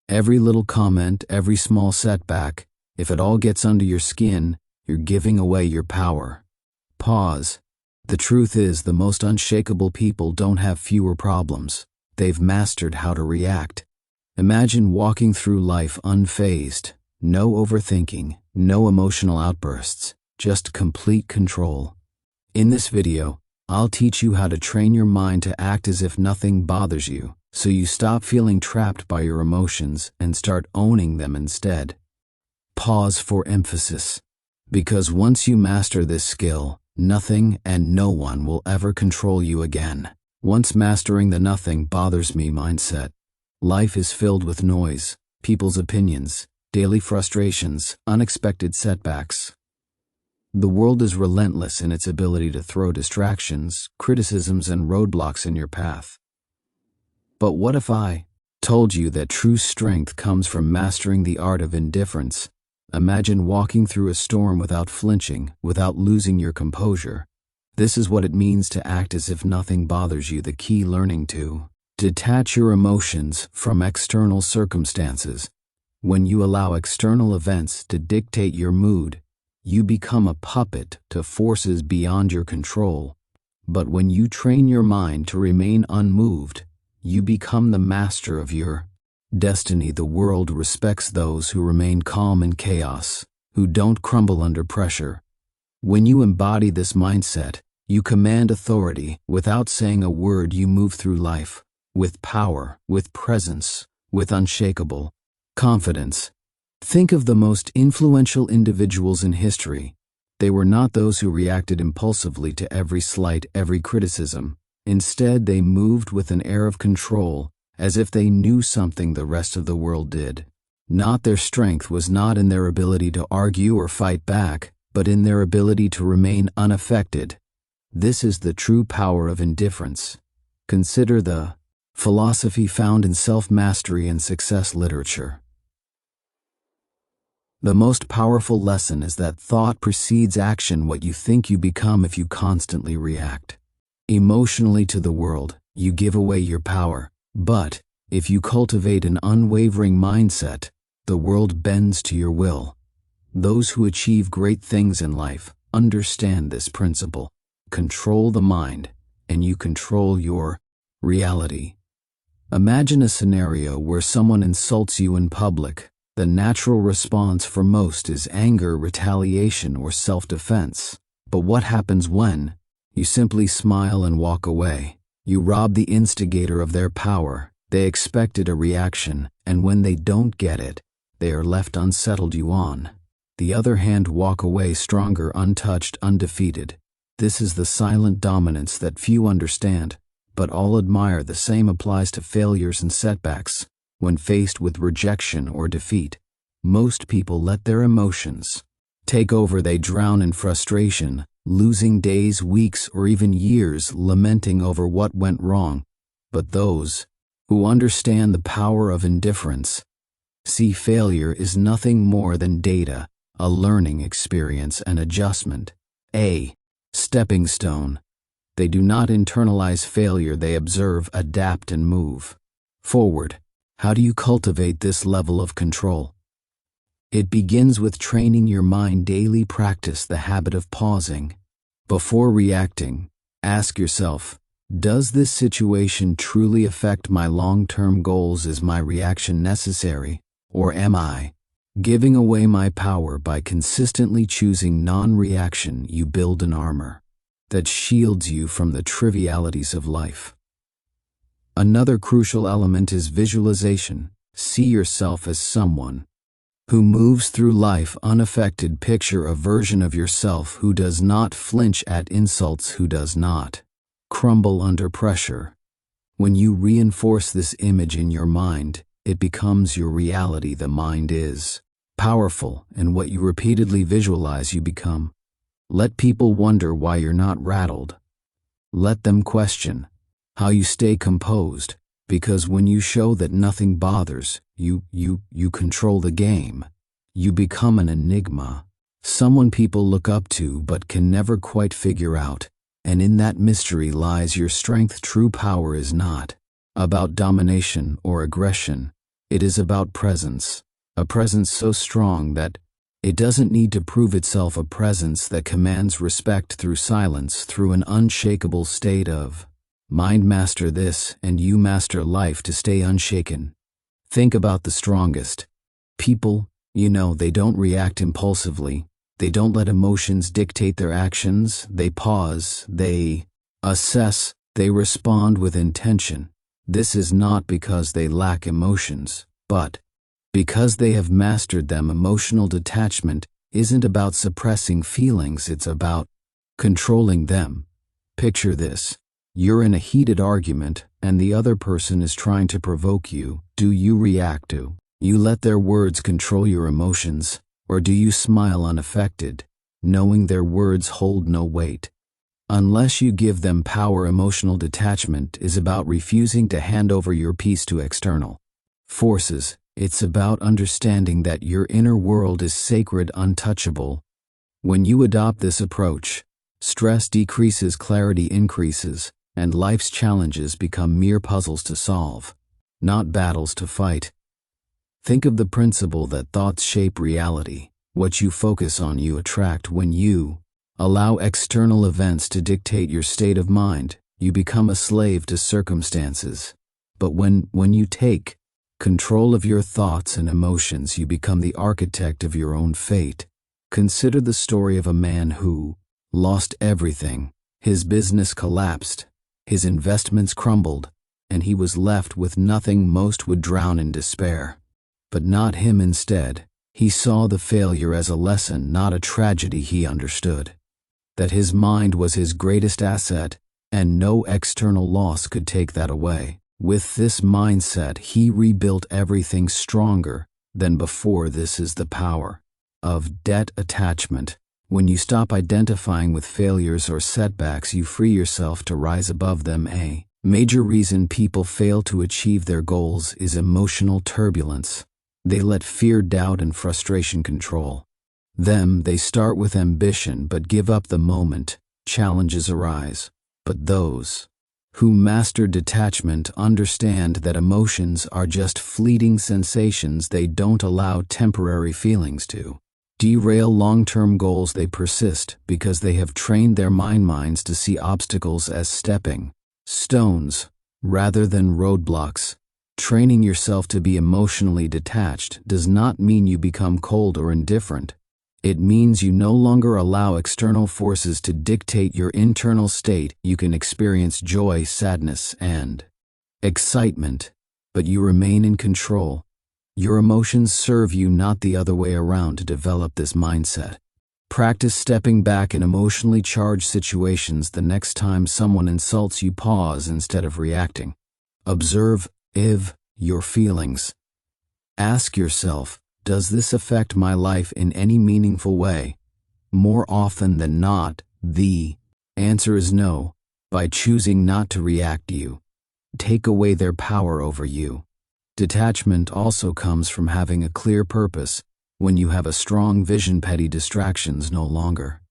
Every little comment, every small setback, if it all gets under your skin, you're giving away your power. Pause. The truth is, the most unshakable people don't have fewer problems. They've mastered how to react. Imagine walking through life unfazed. No overthinking, no emotional outbursts, just complete control. In this video, I'll teach you how to train your mind to act as if nothing bothers you, so you stop feeling trapped by your emotions and start owning them instead. Pause for emphasis. Because once you master this skill, nothing and no one will ever control you again. Once mastering the nothing bothers me mindset, life is filled with noise, people's opinions, daily frustrations, unexpected setbacks. The world is relentless in its ability to throw distractions, criticisms, and roadblocks in your path. But what if I told you that true strength comes from mastering the art of indifference? Imagine walking through a storm without flinching, without losing your composure. This is what it means to act as if nothing bothers you. The key: learning to detach your emotions from external circumstances. When you allow external events to dictate your mood, you become a puppet to forces beyond your control. But when you train your mind to remain unmoved, you become the master of your destiny. The world respects those who remain calm in chaos, who don't crumble under pressure. When you embody this mindset, you command authority. Without saying a word, you move through life with power, with presence, with unshakable confidence. Think of the most influential individuals in history. They were not those who reacted impulsively to every slight, every criticism. Instead, they moved with an air of control, as if they knew something the rest of the world did. Their strength was not in their ability to argue or fight back, but in their ability to remain unaffected. This is the true power of indifference. Consider the philosophy found in self-mastery and success literature. The most powerful lesson is that thought precedes action. What you think, you become. If you constantly react emotionally to the world, you give away your power. But if you cultivate an unwavering mindset, the world bends to your will. Those who achieve great things in life understand this principle. Control the mind, and you control your reality. Imagine a scenario where someone insults you in public. The natural response for most is anger, retaliation, or self-defense. But what happens when you simply smile and walk away? You rob the instigator of their power. They expected a reaction, and when they don't get it, they are left unsettled. You, on the other hand, walk away stronger, untouched, undefeated. This is the silent dominance that few understand, but all admire. The same applies to failures and setbacks. When faced with rejection or defeat, most people let their emotions take over. They drown in frustration, losing days, weeks, or even years lamenting over what went wrong. But those who understand the power of indifference see failure is nothing more than data, a learning experience, and adjustment, a stepping stone. They do not internalize failure. They observe, adapt, and move forward. How do you cultivate this level of control? It begins with training your mind daily. Practice the habit of pausing. Before reacting, ask yourself, does this situation truly affect my long-term goals? Is my reaction necessary, or am I giving away my power? By consistently choosing non-reaction, you build an armor that shields you from the trivialities of life. Another crucial element is visualization. See yourself as someone who moves through life unaffected. Picture a version of yourself who does not flinch at insults, who does not crumble under pressure. When you reinforce this image in your mind, it becomes your reality. The mind is powerful, and what you repeatedly visualize, you become. Let people wonder why you're not rattled. Let them question how you stay composed, because when you show that nothing bothers you, you control the game. You become an enigma, someone people look up to but can never quite figure out, and in that mystery lies your strength. True power is not about domination or aggression. It is about presence, a presence so strong that it doesn't need to prove itself, a presence that commands respect through silence, through an unshakable state of mind. Master this, and you master life to stay unshaken. Think about the strongest people. They don't react impulsively. They don't let emotions dictate their actions. They pause, they assess, they respond with intention. This is not because they lack emotions, but because they have mastered them. Emotional detachment isn't about suppressing feelings, it's about controlling them. Picture this. You're in a heated argument, and the other person is trying to provoke you. Do you react? Do you let their words control your emotions, or do you smile unaffected, knowing their words hold no weight? Unless you give them power. Emotional detachment is about refusing to hand over your peace to external forces. It's about understanding that your inner world is sacred, untouchable. When you adopt this approach, stress decreases, clarity increases, and life's challenges become mere puzzles to solve, not battles to fight. Think of the principle that thoughts shape reality. What you focus on, you attract. When you allow external events to dictate your state of mind, you become a slave to circumstances. But when you take control of your thoughts and emotions, you become the architect of your own fate. Consider the story of a man who lost everything. His business collapsed, his investments crumbled, and he was left with nothing. Most would drown in despair. But not him. Instead, he saw the failure as a lesson, not a tragedy. He understood that his mind was his greatest asset, and no external loss could take that away. With this mindset, he rebuilt everything stronger than before. This is the power of detachment. When you stop identifying with failures or setbacks, you free yourself to rise above them. A major reason people fail to achieve their goals is emotional turbulence. They let fear, doubt, and frustration control them. They start with ambition but give up the moment challenges arise. But those who master detachment understand that emotions are just fleeting sensations. They don't allow temporary feelings to derail long-term goals. They persist because they have trained their minds to see obstacles as stepping stones rather than roadblocks. Training yourself to be emotionally detached does not mean you become cold or indifferent. It means you no longer allow external forces to dictate your internal state. You can experience joy, sadness, and excitement, but you remain in control. Your emotions serve you, not the other way around. To develop this mindset, practice stepping back in emotionally charged situations. The next time someone insults you, pause instead of reacting. Observe your feelings. Ask yourself, does this affect my life in any meaningful way? More often than not, the answer is no. By choosing not to react, you take away their power over you. Detachment also comes from having a clear purpose. When you have a strong vision, petty distractions no longer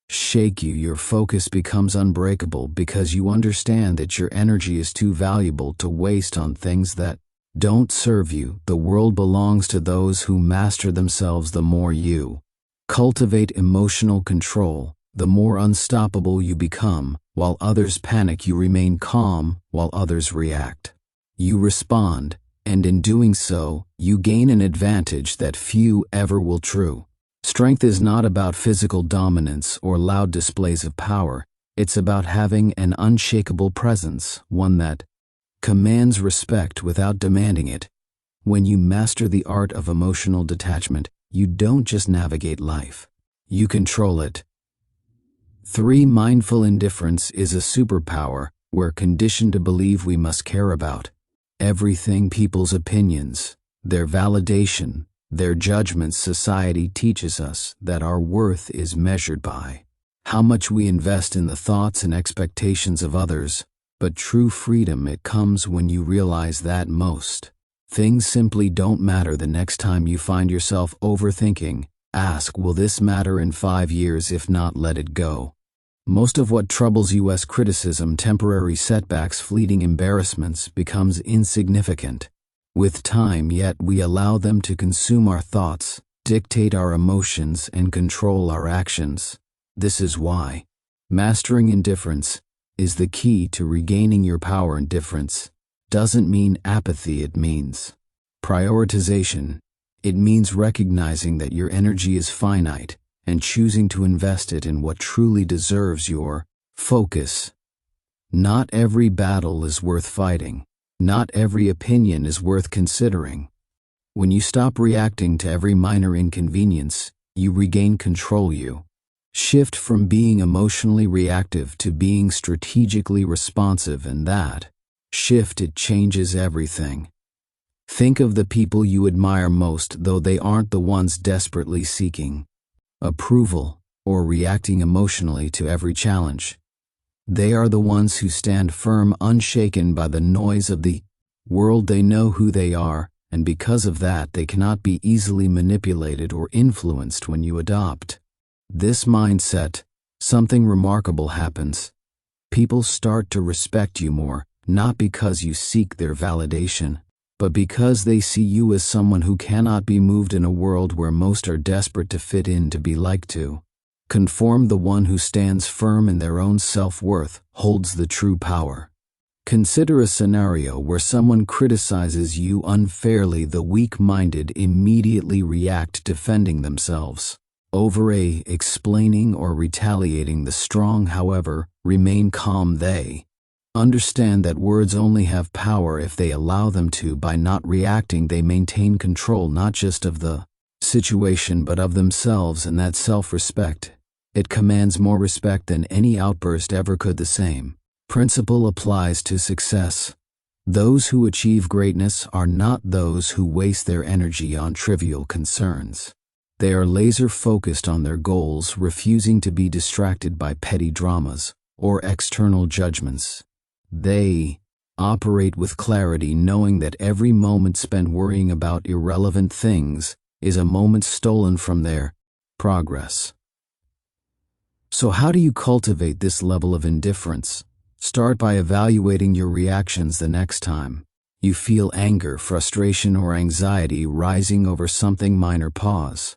shake you. Your focus becomes unbreakable because you understand that your energy is too valuable to waste on things that don't serve you. The world belongs to those who master themselves. The more you cultivate emotional control, the more unstoppable you become. While others panic, you remain calm. While others react, you respond. And in doing so, you gain an advantage that few ever will. True strength is not about physical dominance or loud displays of power. It's about having an unshakable presence, one that commands respect without demanding it. When you master the art of emotional detachment, you don't just navigate life, you control it. 3. Mindful indifference is a superpower. We're conditioned to believe we must care about everything: people's opinions, their validation, their judgments. Society teaches us that our worth is measured by how much we invest in the thoughts and expectations of others. But true freedom, it comes when you realize that most things simply don't matter. The next time you find yourself overthinking, ask, will this matter in 5 years? If not, let it go. Most of what troubles you as criticism, temporary setbacks, fleeting embarrassments becomes insignificant with time, yet we allow them to consume our thoughts, dictate our emotions, and control our actions. This is why mastering indifference is the key to regaining your power. Indifference doesn't mean apathy, it means prioritization. It means recognizing that your energy is finite and choosing to invest it in what truly deserves your focus. Not every battle is worth fighting. Not every opinion is worth considering. When you stop reacting to every minor inconvenience, you regain control. You shift from being emotionally reactive to being strategically responsive, and that shift, it changes everything. Think of the people you admire most, though they aren't the ones desperately seeking approval or reacting emotionally to every challenge. They are the ones who stand firm, unshaken by the noise of the world. They know who they are, and because of that, they cannot be easily manipulated or influenced. When you adopt this mindset, something remarkable happens. People start to respect you more, not because you seek their validation, but because they see you as someone who cannot be moved in a world where most are desperate to fit in, to be liked, to conform. The one who stands firm in their own self-worth holds the true power. Consider a scenario where someone criticizes you unfairly. The weak-minded immediately react, defending themselves, explaining or retaliating. The strong, however, remain calm. They understand that words only have power if they allow them to. By not reacting, they maintain control not just of the situation but of themselves, and that self-respect, it commands more respect than any outburst ever could. The same principle applies to success. Those who achieve greatness are not those who waste their energy on trivial concerns. They are laser-focused on their goals, refusing to be distracted by petty dramas or external judgments. They operate with clarity, knowing that every moment spent worrying about irrelevant things is a moment stolen from their progress. So how do you cultivate this level of indifference? Start by evaluating your reactions the next time you feel anger, frustration, or anxiety rising over something minor. Pause.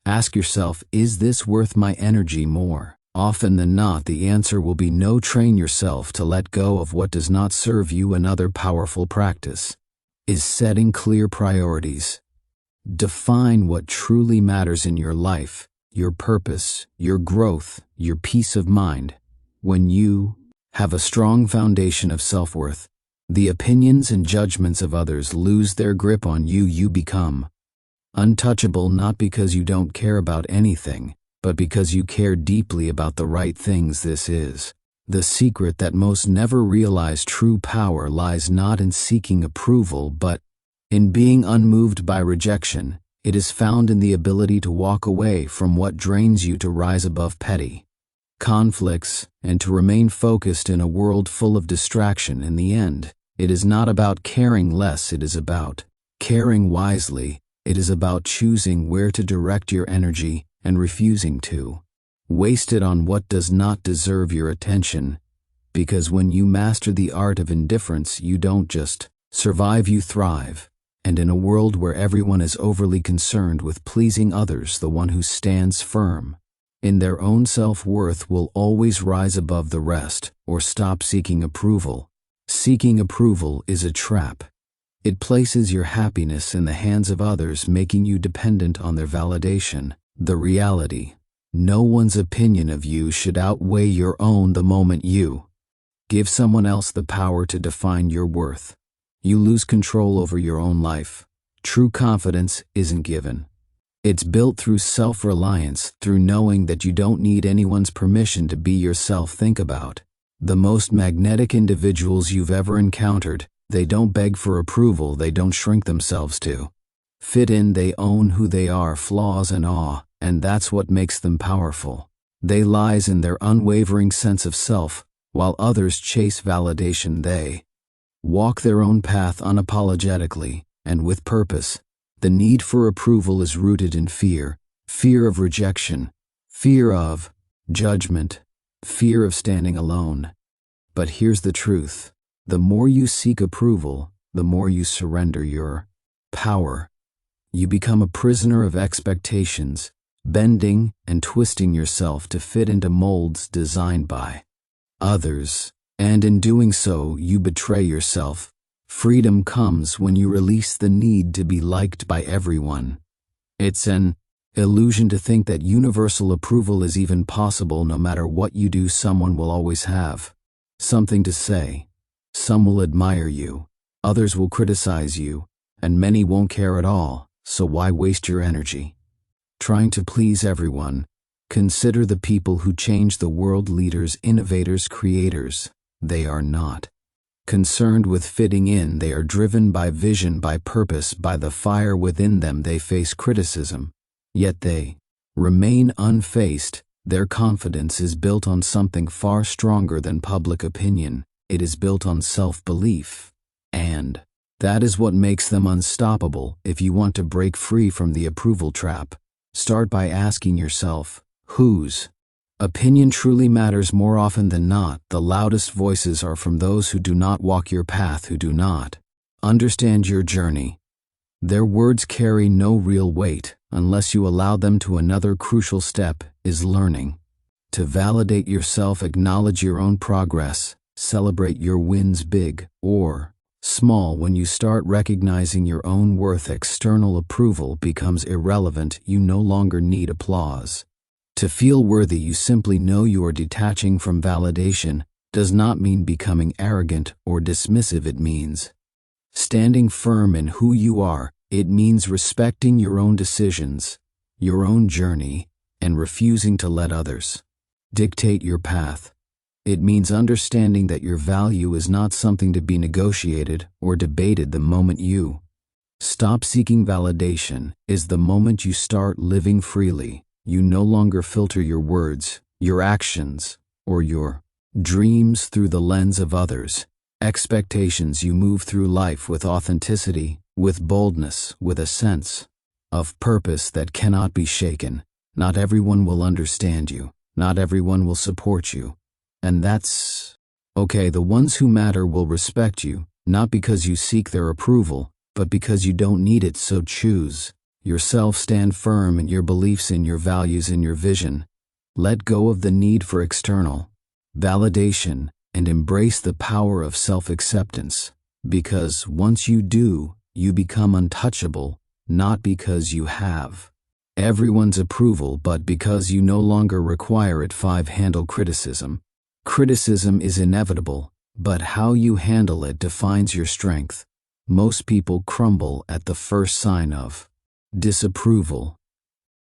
Ask yourself, is this worth my energy? More often than not, the answer will be no. Train yourself to let go of what does not serve you. Another powerful practice is setting clear priorities. Define what truly matters in your life, your purpose, your growth, your peace of mind. When you have a strong foundation of self-worth, the opinions and judgments of others lose their grip on you. You become untouchable, not because you don't care about anything, but because you care deeply about the right things. This is the secret that most never realize. True power lies not in seeking approval, but in being unmoved by rejection. It is found in the ability to walk away from what drains you, to rise above petty conflicts, and to remain focused in a world full of distraction. In the end, it is not about caring less, it is about caring wisely. It is about choosing where to direct your energy and refusing to waste it on what does not deserve your attention. Because when you master the art of indifference, you don't just survive, you thrive. And in a world where everyone is overly concerned with pleasing others, the one who stands firm in their own self-worth will always rise above the rest. Or stop seeking approval. Seeking approval is a trap. It places your happiness in the hands of others, making you dependent on their validation. The reality: no one's opinion of you should outweigh your own. The moment you give someone else the power to define your worth, you lose control over your own life. True confidence isn't given. It's built through self-reliance, through knowing that you don't need anyone's permission to be yourself. Think about the most magnetic individuals you've ever encountered. They don't beg for approval, they don't shrink themselves to fit in, they own who they are, flaws and all, and that's what makes them powerful. They lies in their unwavering sense of self, while others chase validation. They walk their own path unapologetically and with purpose. The need for approval is rooted in fear of rejection, fear of judgment, fear of standing alone. But here's the truth: the more you seek approval, the more you surrender your power. You become a prisoner of expectations, bending and twisting yourself to fit into molds designed by others, and in doing so, you betray yourself. Freedom comes when you release the need to be liked by everyone. It's an illusion to think that universal approval is even possible. No matter what you do, someone will always have something to say. Some will admire you, others will criticize you, and many won't care at all, so why waste your energy trying to please everyone? Consider the people who change the world: leaders, innovators, creators. They are not concerned with fitting in. They are driven by vision, by purpose, by the fire within them. They face criticism, yet they remain unfazed. Their confidence is built on something far stronger than public opinion. It is built on self-belief, and that is what makes them unstoppable. If you want to break free from the approval trap, start by asking yourself, whose opinion truly matters? More often than not, the loudest voices are from those who do not walk your path, who do not understand your journey. Their words carry no real weight unless you allow them to. Another crucial step is learning to validate yourself. Acknowledge your own progress. Celebrate your wins, big or small. When you start recognizing your own worth, external approval becomes irrelevant. You no longer need applause to feel worthy. You simply know you are. Detaching from validation does not mean becoming arrogant or dismissive. It means standing firm in who you are. It means respecting your own decisions, your own journey, and refusing to let others dictate your path. It means understanding that your value is not something to be negotiated or debated. The moment you stop seeking validation is the moment you start living freely. You no longer filter your words, your actions, or your dreams through the lens of others' expectations. You move through life with authenticity, with boldness, with a sense of purpose that cannot be shaken. Not everyone will understand you. Not everyone will support you. And that's okay. The ones who matter will respect you, not because you seek their approval, but because you don't need it. So choose yourself. Stand firm in your beliefs, in your values, in your vision. Let go of the need for external validation and embrace the power of self-acceptance. Because once you do, you become untouchable, not because you have everyone's approval, but because you no longer require it. 5. Handle criticism. Criticism is inevitable, but how you handle it defines your strength. Most people crumble at the first sign of disapproval.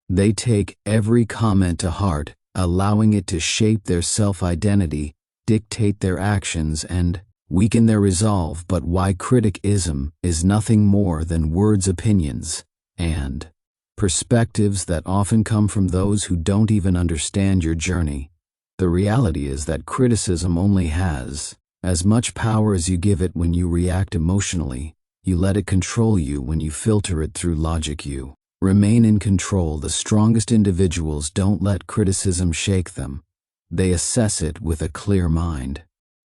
They take every comment to heart, allowing it to shape their self-identity, dictate their actions, and weaken their resolve. But why? Criticism is nothing more than words, opinions, and perspectives that often come from those who don't even understand your journey. The reality is that criticism only has as much power as you give it. When you react emotionally, you let it control you. When you filter it through logic, you remain in control. The strongest individuals don't let criticism shake them. They assess it with a clear mind.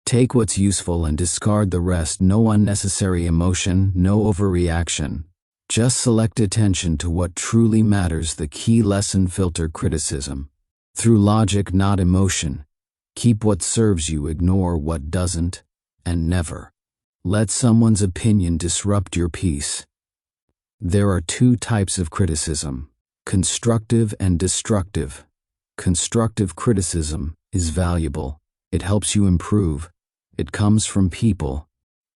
Take what's useful and discard the rest. No unnecessary emotion, no overreaction. Just select attention to what truly matters. The key lesson: filter criticism through logic, not emotion. Keep what serves you, ignore what doesn't, and never let someone's opinion disrupt your peace. There are 2 types of criticism: constructive and destructive. Constructive criticism is valuable. It helps you improve. It comes from people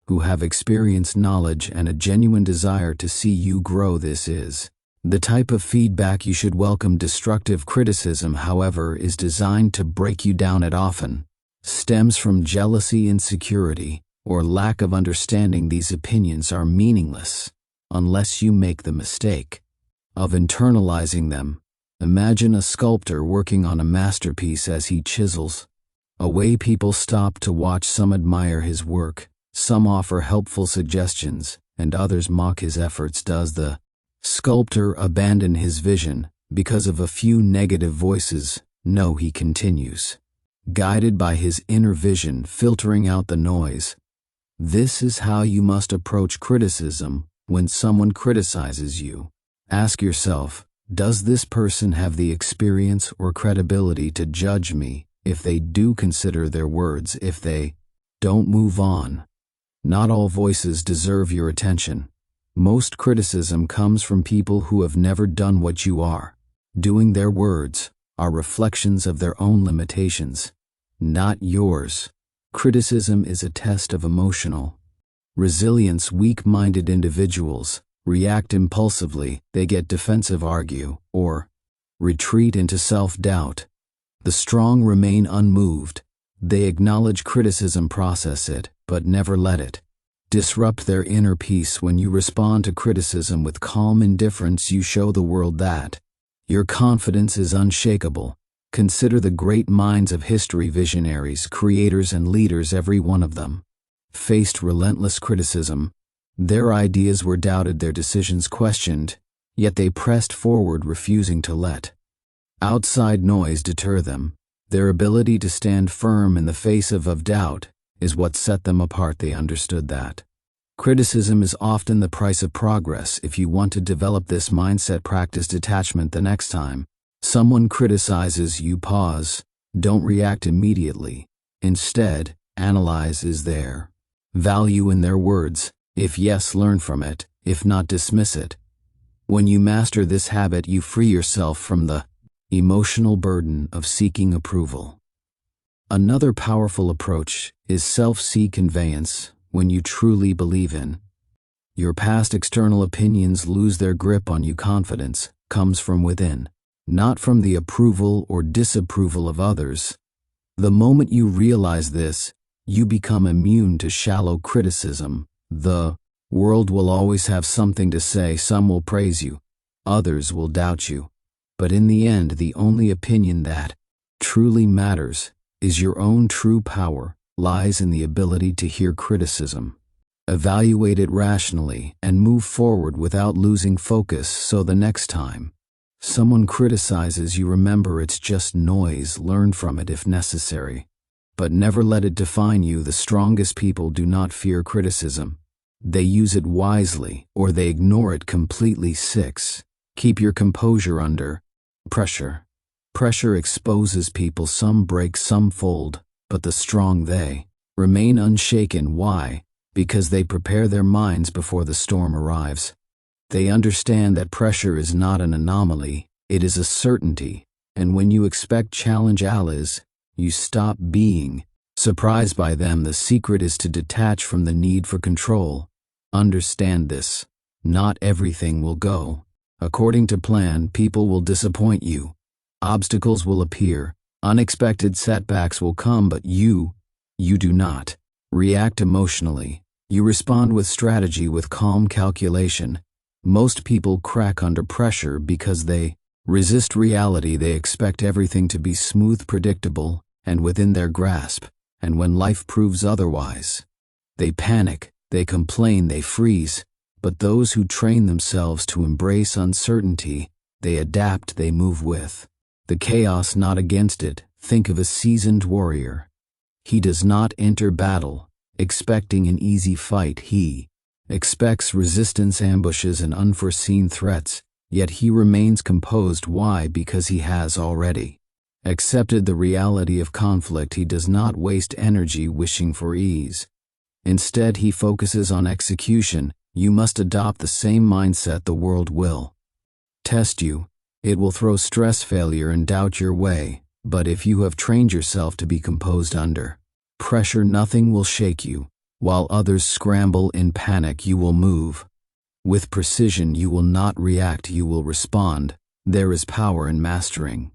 who have experience, knowledge, and a genuine desire to see you grow. This is the type of feedback you should welcome. Destructive criticism, however, is designed to break you down. It often stems from jealousy, insecurity, or lack of understanding. These opinions are meaningless unless you make the mistake of internalizing them. Imagine a sculptor working on a masterpiece. As he chisels away, people stop to watch. Some admire his work, some offer helpful suggestions, and others mock his efforts. Does the sculptor abandon his vision because of a few negative voices? No, he continues, guided by his inner vision, filtering out the noise. This is how you must approach criticism when someone criticizes you. Ask yourself, does this person have the experience or credibility to judge me? If they do, consider their words. If they don't, move on. Not all voices deserve your attention. Most criticism comes from people who have never done what you are doing. Their words are reflections of their own limitations, not yours. Criticism is a test of emotional resilience. Weak-minded individuals react impulsively. They get defensive, argue, or retreat into self-doubt. The strong remain unmoved. They acknowledge criticism, process it, but never let it disrupt their inner peace. When you respond to criticism with calm indifference, you show the world that your confidence is unshakable. Consider the great minds of history, visionaries, creators, and leaders. Every one of them faced relentless criticism. Their ideas were doubted, their decisions questioned, yet they pressed forward, refusing to let outside noise deter them. Their ability to stand firm in the face of doubt is what set them apart. They understood that criticism is often the price of progress. If you want to develop this mindset, practice detachment. The next time someone criticizes you, pause. Don't react immediately. Instead, analyze, is there value in their words? If yes, learn from it. If not, dismiss it. When you master this habit, you free yourself from the emotional burden of seeking approval. Another powerful approach is self-seek conveyance. When you truly believe in your past, external opinions lose their grip on you. Confidence comes from within, not from the approval or disapproval of others. The moment you realize this, you become immune to shallow criticism. The world will always have something to say. Some will praise you, others will doubt you. But in the end, the only opinion that truly matters is your own. True power lies in the ability to hear criticism, evaluate it rationally, and move forward without losing focus. So the next time someone criticizes you, remember it's just noise. Learn from it if necessary, but never let it define you. The strongest people do not fear criticism. They use it wisely, or they ignore it completely. 6. Keep your composure under pressure. Pressure exposes people. Some break, some fold, but the strong, they remain unshaken. Why? Because they prepare their minds before the storm arrives. They understand that pressure is not an anomaly, it is a certainty. And when you expect challenge allies, you stop being surprised by them. The secret is to detach from the need for control. Understand this. Not everything will go according to plan. People will disappoint you. Obstacles will appear. Unexpected setbacks will come, but you do not react emotionally. You respond with strategy, with calm calculation. Most people crack under pressure because they resist reality. They expect everything to be smooth, predictable, and within their grasp. And when life proves otherwise, they panic, they complain, they freeze. But those who train themselves to embrace uncertainty, they adapt, they move with the chaos, not against it. Think of a seasoned warrior. He does not enter battle expecting an easy fight. He expects resistance, ambushes, and unforeseen threats, yet he remains composed. Why? Because he has already accepted the reality of conflict. He does not waste energy wishing for ease. Instead, he focuses on execution. You must adopt the same mindset. The world will test you. It will throw stress, failure, and doubt your way. But if you have trained yourself to be composed under pressure, nothing will shake you. While others scramble in panic, you will move with precision. You will not react, you will respond. There is power in mastering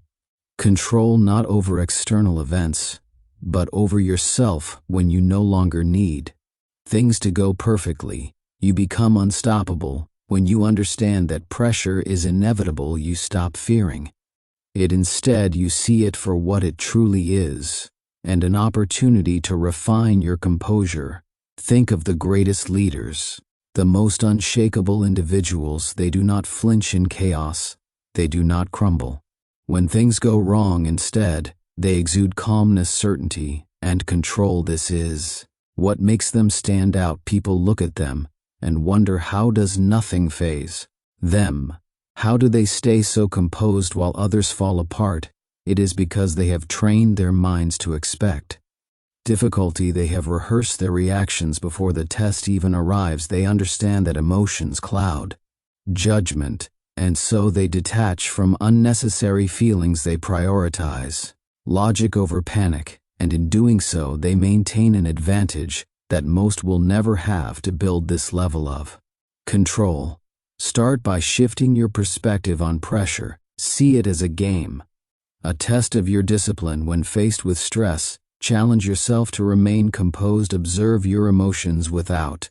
control, not over external events, but over yourself. When you no longer need things to go perfectly, you become unstoppable. When you understand that pressure is inevitable, you stop fearing it. Instead, you see it for what it truly is, and an opportunity to refine your composure. Think of the greatest leaders, the most unshakable individuals. They do not flinch in chaos. They do not crumble when things go wrong. Instead, they exude calmness, certainty, and control. This is What makes them stand out? People look at them and wonder, how does nothing faze them? How do they stay so composed while others fall apart? It is because they have trained their minds to expect difficulty. They have rehearsed their reactions before the test even arrives. They understand that emotions cloud judgment, and so they detach from unnecessary feelings. They prioritize logic over panic, and in doing so they maintain an advantage that most will never have. To build this level of control, start by shifting your perspective on pressure. See it as a game, a test of your discipline. When faced with stress, challenge yourself to remain composed. Observe your emotions without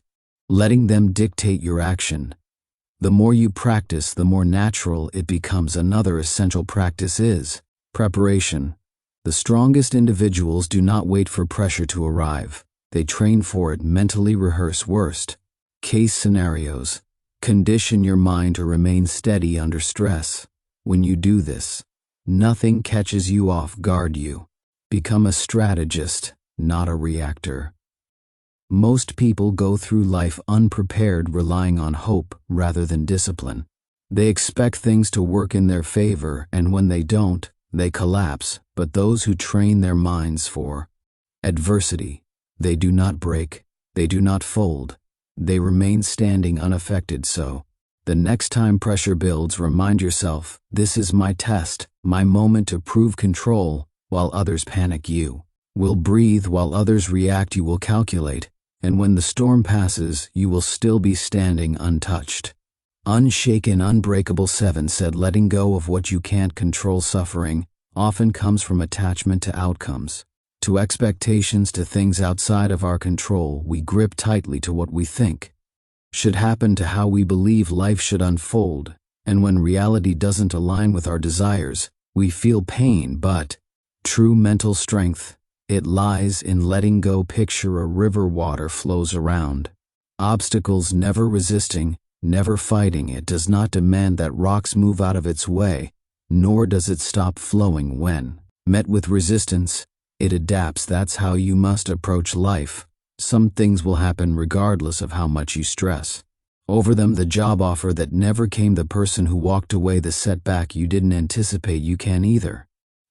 letting them dictate your action. The more you practice, the more natural it becomes. Another essential practice is preparation. The strongest individuals do not wait for pressure to arrive. They train for it. Mentally rehearse worst case scenarios. Condition your mind to remain steady under stress. When you do this, nothing catches you off guard. You become a strategist, not a reactor. Most people go through life unprepared, relying on hope rather than discipline. They expect things to work in their favor, and when they don't, they collapse. But those who train their minds for adversity, they do not break, they do not fold, they remain standing unaffected. So, the next time pressure builds, remind yourself, this is my test, my moment to prove control. While others panic, you will breathe. While others react, you will calculate. And when the storm passes, you will still be standing untouched, unshaken, unbreakable. 7 said, letting go of what you can't control. Suffering often comes from attachment to outcomes, to expectations, to things outside of our control. We grip tightly to what we think should happen, to how we believe life should unfold. And when reality doesn't align with our desires, we feel pain. But true mental strength, it lies in letting go. Picture a river. Water flows around obstacles, never resisting, never fighting. It does not demand that rocks move out of its way, nor does it stop flowing when met with resistance. It adapts. That's how you must approach life. Some things will happen regardless of how much you stress over them. The job offer that never came, the person who walked away, the setback you didn't anticipate. You can either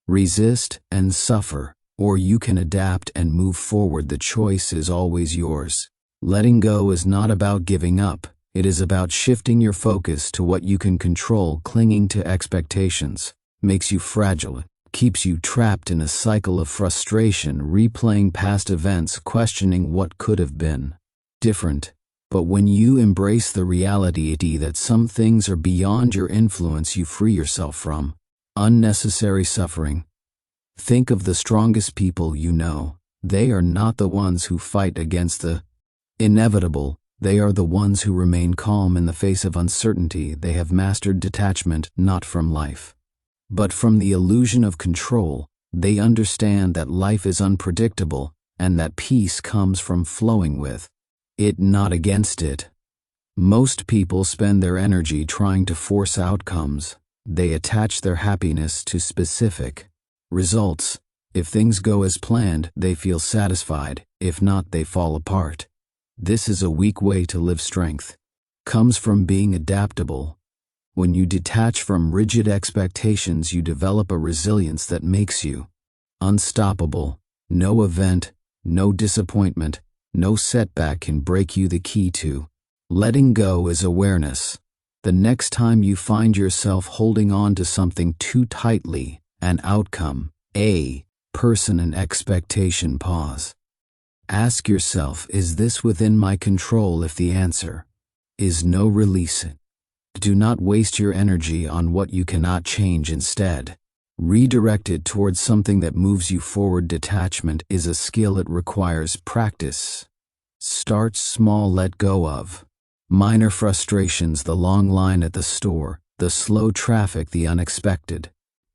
resist and suffer, or you can adapt and move forward. The choice is always yours. Letting go is not about giving up. It is about shifting your focus to what you can control. Clinging to expectations makes you fragile, keeps you trapped in a cycle of frustration, replaying past events, questioning what could have been different. But when you embrace the reality that some things are beyond your influence, you free yourself from unnecessary suffering. Think of the strongest people you know. They are not the ones who fight against the inevitable. They are the ones who remain calm in the face of uncertainty. They have mastered detachment, not from life, but from the illusion of control. They understand that life is unpredictable, and that peace comes from flowing with it, not against it. Most people spend their energy trying to force outcomes. They attach their happiness to specific results. If things go as planned, they feel satisfied. If not, they fall apart. This is a weak way to live. Strength comes from being adaptable. When you detach from rigid expectations, you develop a resilience that makes you unstoppable. No event, no disappointment, no setback can break you. The key to letting go is awareness. The next time you find yourself holding on to something too tightly, an outcome, a person, an expectation, pause. Ask yourself, is this within my control? If the answer is no, release it. Do not waste your energy on what you cannot change. Instead, redirect it towards something that moves you forward. Detachment is a skill. It requires practice. Start small. Let go of minor frustrations, the long line at the store, the slow traffic, the unexpected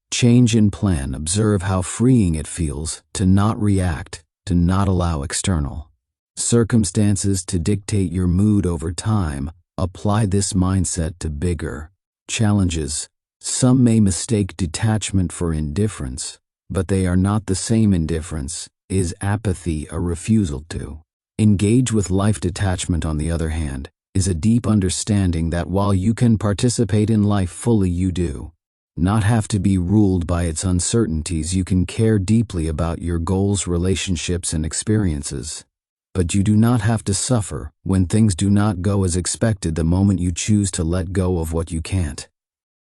change in plan. Observe how freeing it feels to not react, to not allow external circumstances to dictate your mood. Over time, apply this mindset to bigger challenges. Some may mistake detachment for indifference, but they are not the same. Indifference is apathy, a refusal to Engage with life. Detachment, on the other hand, is a deep understanding that while you can participate in life fully, you do not have to be ruled by its uncertainties. You can care deeply about your goals, relationships, and experiences. But you do not have to suffer when things do not go as expected. The moment you choose to let go of what you can't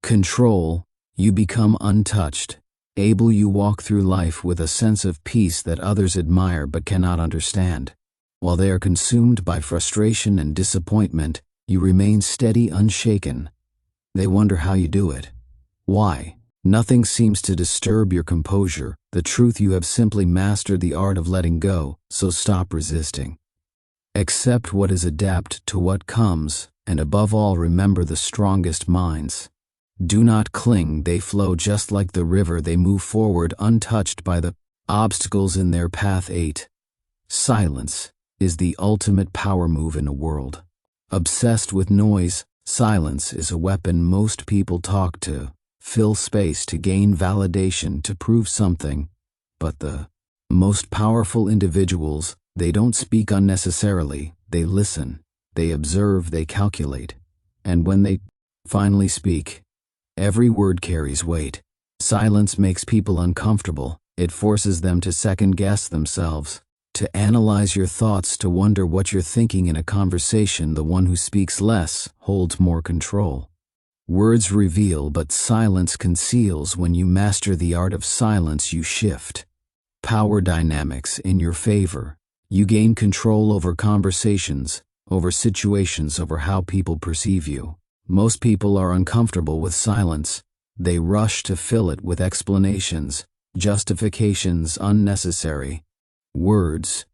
control, you become untouched. Able, you walk through life with a sense of peace that others admire but cannot understand. While they are consumed by frustration and disappointment, you remain steady, unshaken. They wonder how you do it. Why? Nothing seems to disturb your composure. The truth: you have simply mastered the art of letting go, so stop resisting. Accept what is, adapt to what comes, and above all, remember the strongest minds do not cling. They flow just like the river. They move forward untouched by the obstacles in their path. 8. Silence is the ultimate power move in a world obsessed with noise. Silence is a weapon. Most people talk to fill space, to gain validation, to prove something. But the most powerful individuals, they don't speak unnecessarily. They listen, they observe, they calculate. And when they finally speak, every word carries weight. Silence makes people uncomfortable. It forces them to second-guess themselves, to analyze your thoughts, to wonder what you're thinking in a conversation. The one who speaks less holds more control. Words reveal, but silence conceals. When you master the art of silence, you shift power dynamics in your favor. You gain control over conversations, over situations, over how people perceive you. Most people are uncomfortable with silence. They rush to fill it with explanations, justifications, unnecessary words.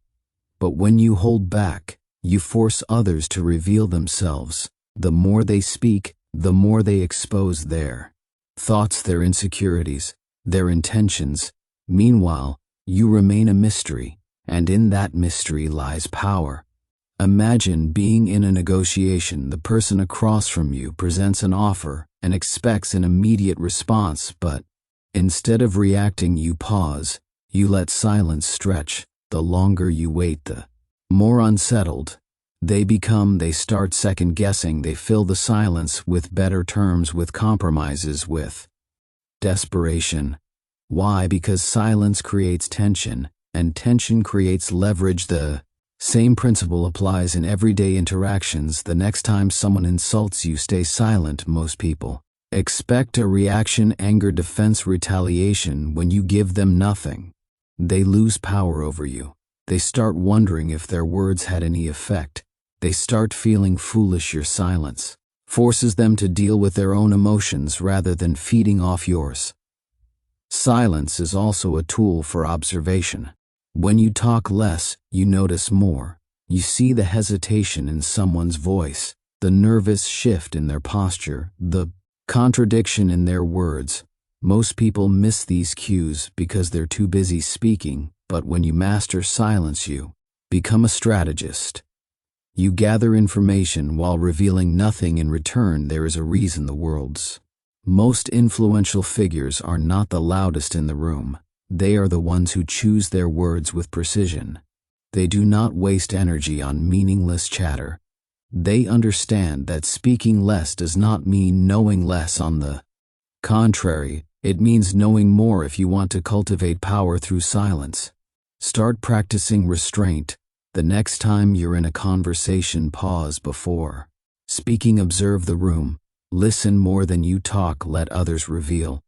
But when you hold back, you force others to reveal themselves. The more they speak, the more they expose their thoughts, their insecurities, their intentions. Meanwhile, you remain a mystery, and in that mystery lies power. Imagine being in a negotiation. The person across from you presents an offer and expects an immediate response, but instead of reacting, you pause. You let silence stretch. The longer you wait, the more unsettled they become. They start second-guessing. They fill the silence with better terms, with compromises, with desperation. Why? Because silence creates tension, and tension creates leverage. The same principle applies in everyday interactions. The next time someone insults you, stay silent. Most people expect a reaction: anger, defense, retaliation. When you give them nothing, they lose power over you. They start wondering if their words had any effect. They start feeling foolish. Your silence forces them to deal with their own emotions rather than feeding off yours. Silence is also a tool for observation. When you talk less, you notice more. You see the hesitation in someone's voice, the nervous shift in their posture, the contradiction in their words. Most people miss these cues because they're too busy speaking. But when you master silence, you become a strategist. You gather information while revealing nothing in return. There is a reason the world's most influential figures are not the loudest in the room. They are the ones who choose their words with precision. They do not waste energy on meaningless chatter. They understand that speaking less does not mean knowing less. On the contrary, it means knowing more. If you want to cultivate power through silence, start practicing restraint. The next time you're in a conversation, pause before speaking. Observe the room. Listen more than you talk. Let others reveal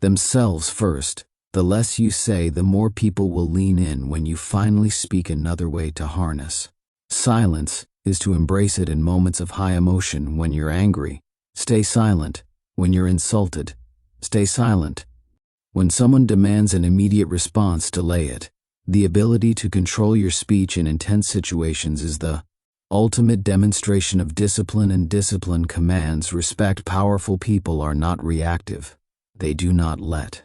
themselves first. The less you say, the more people will lean in. When you finally speak, another way to harness silence is to embrace it in moments of high emotion. When you're angry, stay silent. When you're insulted, stay silent. When someone demands an immediate response, delay it. The ability to control your speech in intense situations is the ultimate demonstration of discipline, and discipline commands respect. Powerful people are not reactive. They do not let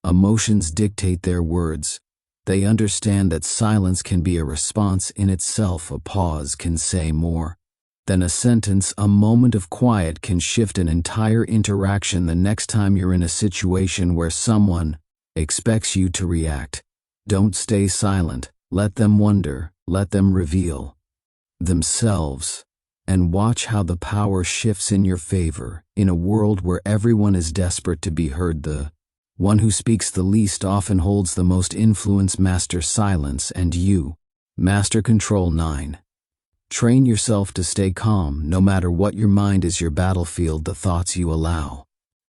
emotions dictate their words. They understand that silence can be a response in itself. A pause can say more than a sentence. A moment of quiet can shift an entire interaction. The next time you're in a situation where someone expects you to react, don't stay silent. Let them wonder. Let them reveal themselves, and watch how the power shifts in your favor. In a world where everyone is desperate to be heard, the one who speaks the least often holds the most influence. Master silence and you master control. 9. Train yourself to stay calm no matter what. Your mind is your battlefield. The thoughts you allow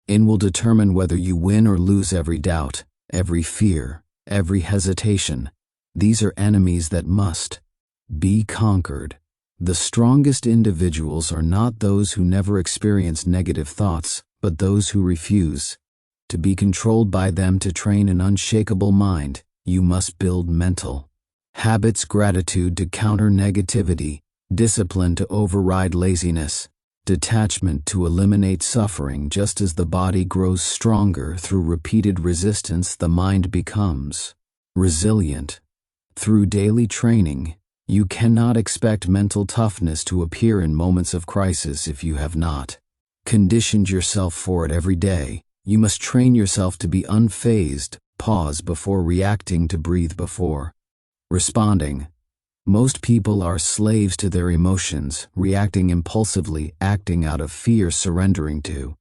in will determine whether you win or lose. Every doubt, every fear, every hesitation, these are enemies that must be conquered. The strongest individuals are not those who never experience negative thoughts, but those who refuse to be controlled by them. To train an unshakable mind, you must build mental habits. Gratitude to counter negativity, discipline to override laziness, detachment to eliminate suffering. Just as the body grows stronger through repeated resistance, the mind becomes resilient through daily training. You cannot expect mental toughness to appear in moments of crisis if you have not conditioned yourself for it every day. You must train yourself to be unfazed, pause before reacting, to breathe before responding. Most people are slaves to their emotions, reacting impulsively, acting out of fear, surrendering to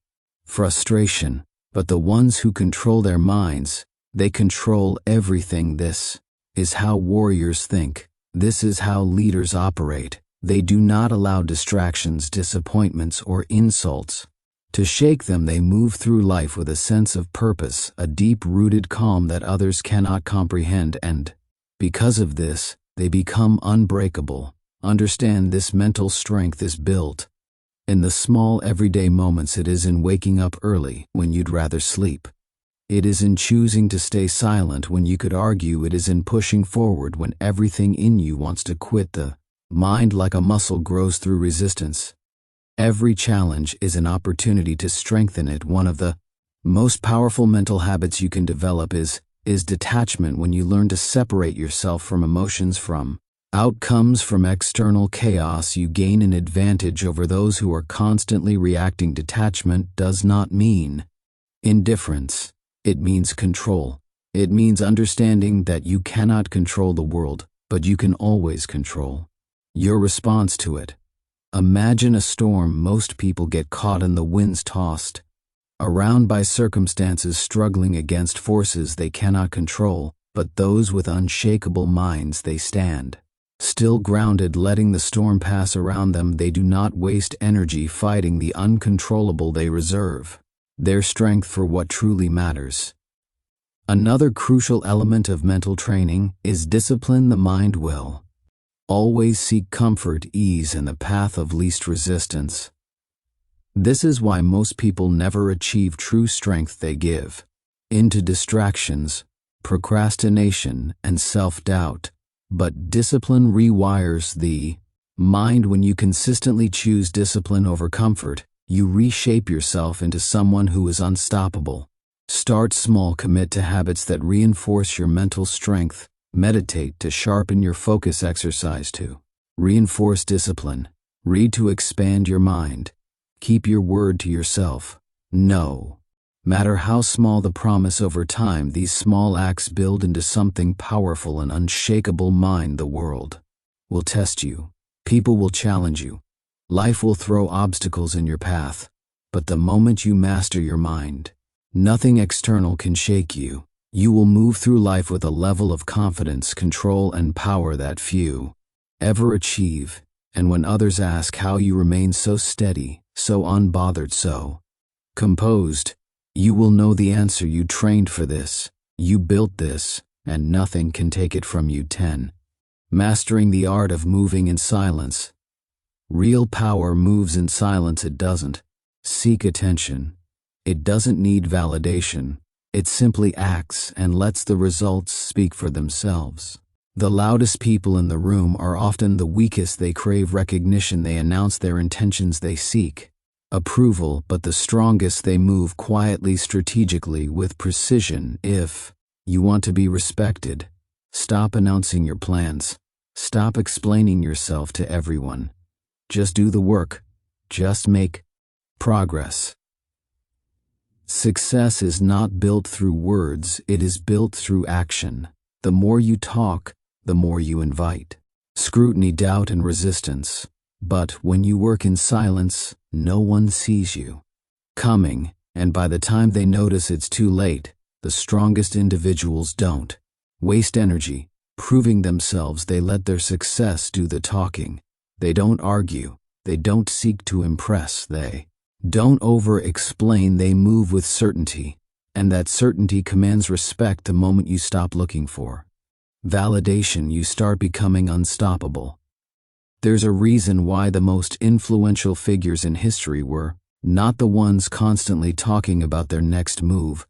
frustration. But the ones who control their minds, they control everything. This is how warriors think. This is how leaders operate. They do not allow distractions, disappointments, or insults to shake them. They move through life with a sense of purpose, a deep-rooted calm that others cannot comprehend, and because of this, they become unbreakable. Understand this: mental strength is built in the small everyday moments. It is in waking up early when you'd rather sleep. It is in choosing to stay silent when you could argue. It is in pushing forward when everything in you wants to quit. The mind, like a muscle, grows through resistance. Every challenge is an opportunity to strengthen it. One of the most powerful mental habits you can develop is detachment. When you learn to separate yourself from emotions, from outcomes, from external chaos, you gain an advantage over those who are constantly reacting. Detachment does not mean indifference. It means control. It means understanding that you cannot control the world, but you can always control your response to it. Imagine a storm. Most people get caught in the winds, tossed around by circumstances, struggling against forces they cannot control. But those with unshakable minds, they stand still, grounded, letting the storm pass around them. They do not waste energy fighting the uncontrollable. They reserve their strength for what truly matters. Another crucial element of mental training is discipline. The mind will always seek comfort, ease, and the path of least resistance. This is why most people never achieve true strength. They give into distractions, procrastination, and self-doubt. But discipline rewires the mind. When you consistently choose discipline over comfort, you reshape yourself into someone who is unstoppable. Start small. Commit to habits that reinforce your mental strength. Meditate to sharpen your focus. Exercise to reinforce discipline. Read to expand your mind. Keep your word to yourself. No matter how small the promise, over time, these small acts build into something powerful. An unshakable mind. The world will test you. People will challenge you. Life will throw obstacles in your path, but the moment you master your mind, nothing external can shake you. You will move through life with a level of confidence, control, and power that few ever achieve. And when others ask how you remain so steady, so unbothered, so composed, you will know the answer. You trained for this, you built this, and nothing can take it from you. 10. Mastering the art of moving in silence. Real power moves in silence. It doesn't seek attention. It doesn't need validation. It simply acts and lets the results speak for themselves. The loudest people in the room are often the weakest. They crave recognition. They announce their intentions. They seek approval. But the strongest, they move quietly, strategically, with precision. If you want to be respected, stop announcing your plans. Stop explaining yourself to everyone. Just do the work. Just make progress. Success is not built through words, it is built through action. The more you talk, the more you invite scrutiny, doubt, and resistance. But when you work in silence, no one sees you coming, and by the time they notice it's too late. The strongest individuals don't waste energy proving themselves. They let their success do the talking. They don't argue. They don't seek to impress. They don't over-explain. They move with certainty, and that certainty commands respect. The moment you stop looking for validation, you start becoming unstoppable. There's a reason why the most influential figures in history were not the ones constantly talking about their next move.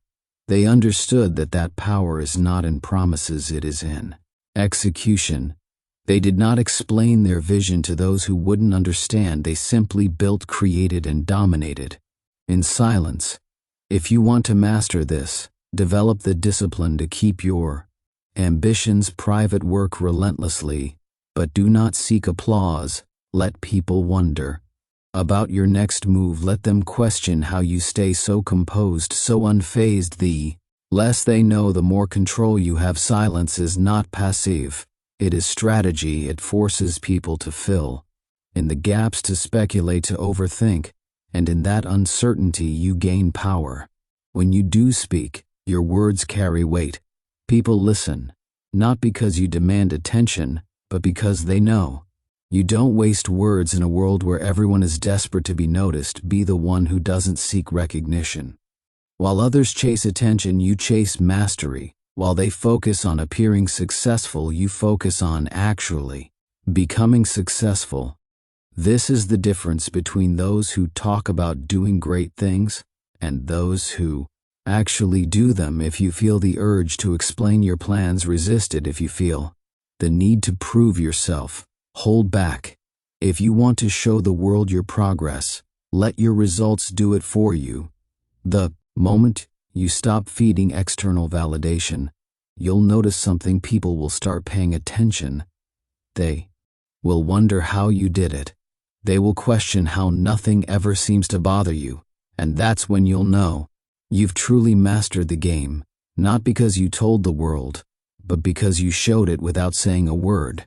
They understood that power is not in promises, it is in execution. They did not explain their vision to those who wouldn't understand. They simply built, created, and dominated in silence. If you want to master this, develop the discipline to keep your ambitions private. Work relentlessly, but do not seek applause. Let people wonder about your next move. Let them question how you stay so composed, so unfazed. The less they know, the more control you have. Silence is not passive. It is strategy. It forces people to fill in the gaps, to speculate, to overthink, and in that uncertainty you gain power. When you do speak, your words carry weight. People listen, not because you demand attention, but because they know. You don't waste words in a world where everyone is desperate to be noticed. Be the one who doesn't seek recognition. While others chase attention, you chase mastery. While they focus on appearing successful, you focus on actually becoming successful. This is the difference between those who talk about doing great things and those who actually do them. If you feel the urge to explain your plans, resist it. If you feel the need to prove yourself, hold back. If you want to show the world your progress, let your results do it for you. The moment you stop feeding external validation, you'll notice something. People will start paying attention. They will wonder how you did it. They will question how nothing ever seems to bother you. And that's when you'll know you've truly mastered the game, not because you told the world, but because you showed it without saying a word.